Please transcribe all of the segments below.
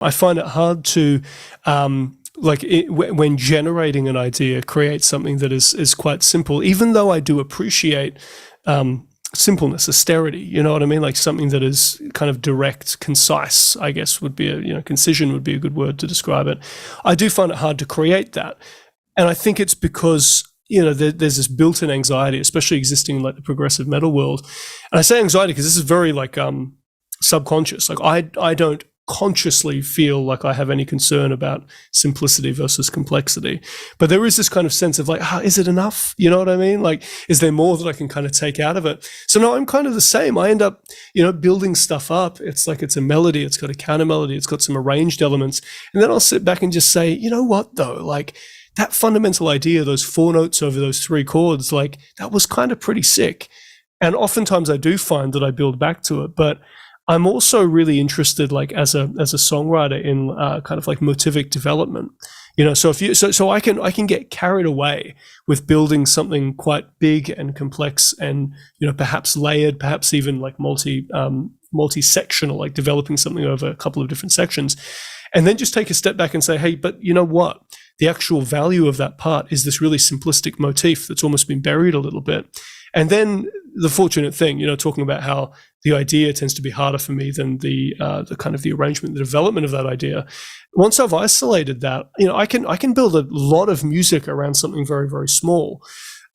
I find it hard to, when generating an idea, create something that is quite simple, even though I do appreciate simpleness, austerity, you know what I mean? Like something that is kind of direct, concise, I guess would be concision would be a good word to describe it. I do find it hard to create that. And I think it's because, there's this built-in anxiety, especially existing in like the progressive metal world. And I say anxiety because this is very like subconscious. Like I don't consciously feel like I have any concern about simplicity versus complexity, but there is this kind of sense of like, is it enough? You know what I mean? Like, is there more that I can kind of take out of it? So no, I'm kind of the same. I end up, building stuff up. It's like, it's a melody, it's got a counter melody, it's got some arranged elements. And then I'll sit back and just say, you know what though? Like that fundamental idea, those 4 notes over those 3 chords, like that was kind of pretty sick. And oftentimes I do find that I build back to it, but I'm also really interested, like as a songwriter, in kind of like motivic development. So I can get carried away with building something quite big and complex, and perhaps layered, perhaps even like multi-sectional, like developing something over a couple of different sections, and then just take a step back and say, hey, but you know what? The actual value of that part is this really simplistic motif that's almost been buried a little bit. And then the fortunate thing, talking about how the idea tends to be harder for me than the kind of the arrangement, the development of that idea. Once I've isolated that, I can build a lot of music around something very, very small.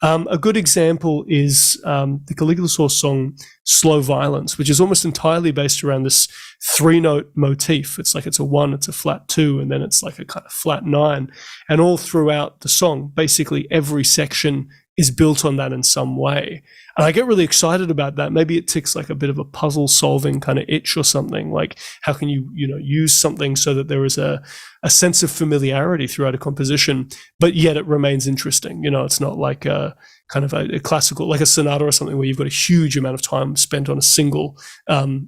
A good example is the Caligula song "Slow Violence," which is almost entirely based around this 3-note motif. It's like it's a 1, it's a flat 2, and then it's like a kind of flat 9. And all throughout the song, basically every section is built on that in some way. And I get really excited about that. Maybe it ticks like a bit of a puzzle solving kind of itch or something. Like how can you, use something so that there is a sense of familiarity throughout a composition, but yet it remains interesting. It's not like a kind of a classical, like a sonata or something where you've got a huge amount of time spent on a single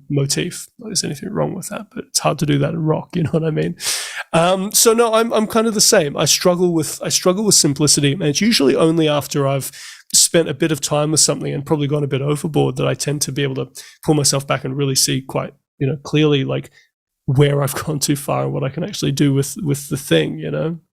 motif. Not there's anything wrong with that, but it's hard to do that in rock. You know what I mean? So no, I'm kind of the same. I struggle with simplicity, and it's usually only after I've spent a bit of time with something and probably gone a bit overboard that I tend to be able to pull myself back and really see quite, clearly like where I've gone too far and what I can actually do with the thing,